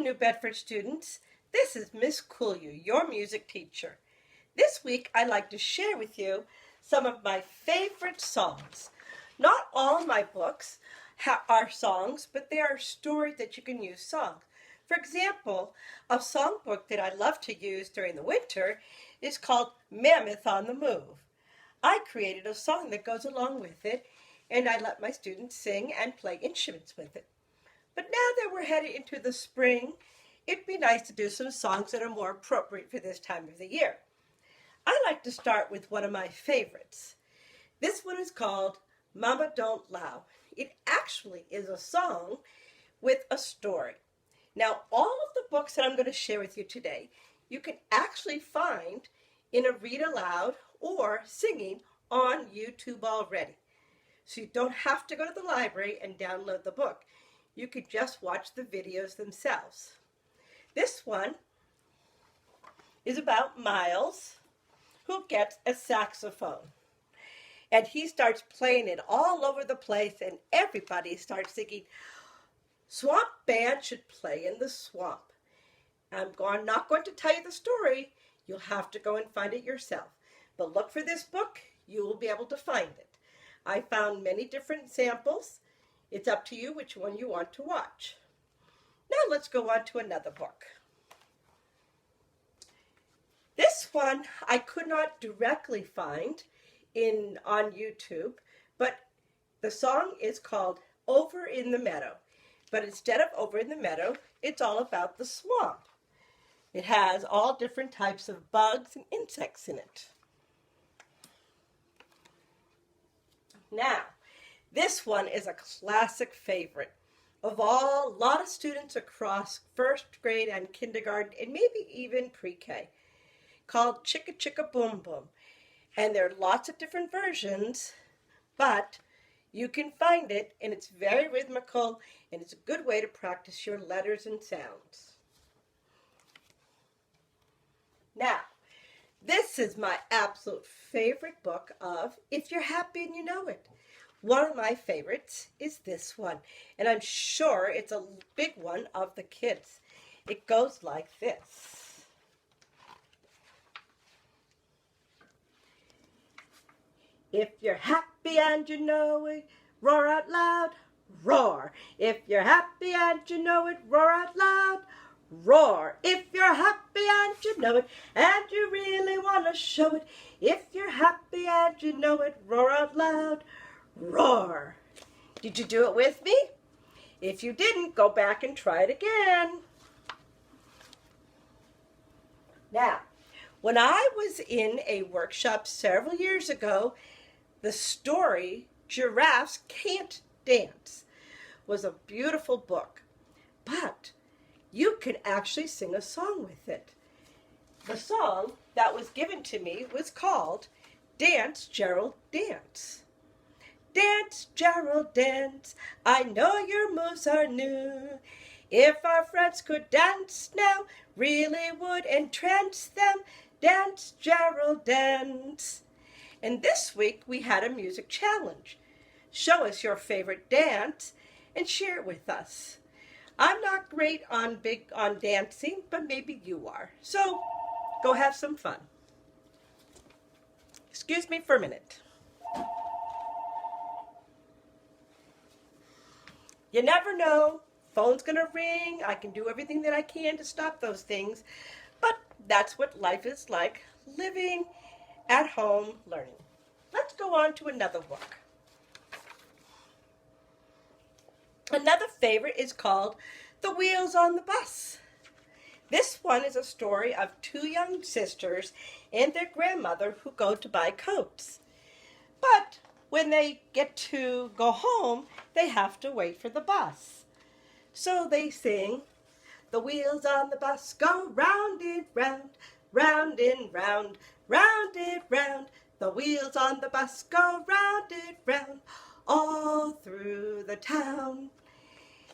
New Bedford students. This is Miss Coolyu, your music teacher. This week I'd like to share with you some of my favorite songs. Not all of my books are songs, but they are stories that you can use songs. For example, a songbook that I love to use during the winter is called Mammoth on the Move. I created a song that goes along with it, and I let my students sing and play instruments with it. But now that we're headed into the spring, it'd be nice to do some songs that are more appropriate for this time of the year. I like to start with one of my favorites. This one is called Mama Don't 'Low. It actually is a song with a story. Now, all of the books that I'm going to share with you today, you can actually find in a read aloud or singing on YouTube already. So you don't have to go to the library and download the book. You could just watch the videos themselves. This one is about Miles, who gets a saxophone. And he starts playing it all over the place, and everybody starts thinking, Swamp Band should play in the swamp. I'm not going to tell you the story. You'll have to go and find it yourself. But look for this book. You will be able to find it. I found many different samples. It's up to you which one you want to watch. Now let's go on to another book. This one I could not directly find on YouTube, but the song is called Over in the Meadow. But instead of Over in the Meadow, it's all about the swamp. It has all different types of bugs and insects in it. Now, this one is a classic favorite of a lot of students across first grade and kindergarten and maybe even pre-K, called Chicka Chicka Boom Boom. And there are lots of different versions, but you can find it, and it's very rhythmical, and it's a good way to practice your letters and sounds. Now, this is my absolute favorite book of If You're Happy and You Know It. One of my favorites is this one, and I'm sure it's a big one of the kids. It goes like this. If you're happy and you know it, roar out loud, roar. If you're happy and you know it, roar out loud, roar. If you're happy and you know it, and you really want to show it, if you're happy and you know it, roar out loud, roar. Did you do it with me? If you didn't, go back and try it again. Now, when I was in a workshop several years ago, the story Giraffes Can't Dance was a beautiful book, but you can actually sing a song with it. The song that was given to me was called Dance, Gerald, Dance. Dance, Gerald, dance, I know your moves are new. If our friends could dance now, really would entrance them. Dance, Gerald, dance. And this week we had a music challenge. Show us your favorite dance and share it with us. I'm not great on dancing, but maybe you are. So go have some fun. Excuse me for a minute. You never know. Phone's gonna ring. I can do everything that I can to stop those things. But that's what life is like, living at home, learning. Let's go on to another book. Another favorite is called The Wheels on the Bus. This one is a story of two young sisters and their grandmother who go to buy coats. But when they get to go home, they have to wait for the bus. So they sing, the wheels on the bus go round and round, round and round, round and round. The wheels on the bus go round and round, all through the town.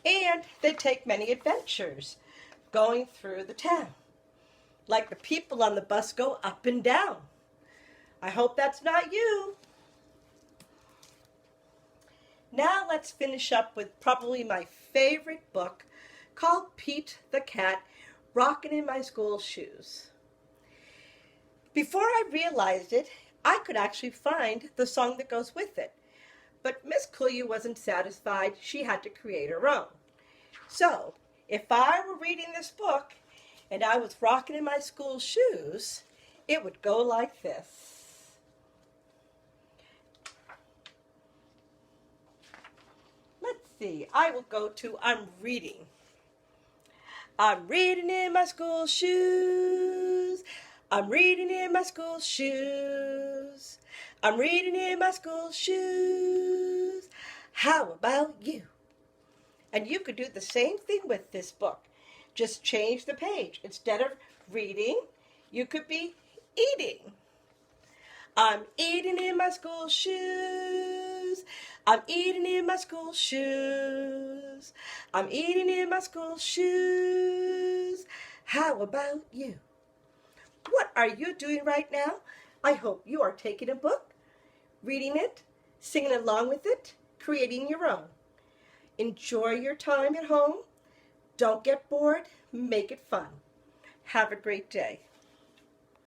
And they take many adventures going through the town. Like the people on the bus go up and down. I hope that's not you. Now let's finish up with probably my favorite book called Pete the Cat, Rockin' in My School Shoes. Before I realized it, I could actually find the song that goes with it. But Miss Cooliu wasn't satisfied. She had to create her own. So, if I were reading this book and I was rocking in my school shoes, it would go like this. Let's see, I will go to I'm reading. I'm reading in my school shoes. I'm reading in my school shoes. I'm reading in my school shoes. How about you? And you could do the same thing with this book. Just change the page. Instead of reading, you could be eating. I'm eating in my school shoes. I'm eating in my school shoes. I'm eating in my school shoes. How about you? What are you doing right now? I hope you are taking a book, reading it, singing along with it, creating your own. Enjoy your time at home. Don't get bored. Make it fun. Have a great day.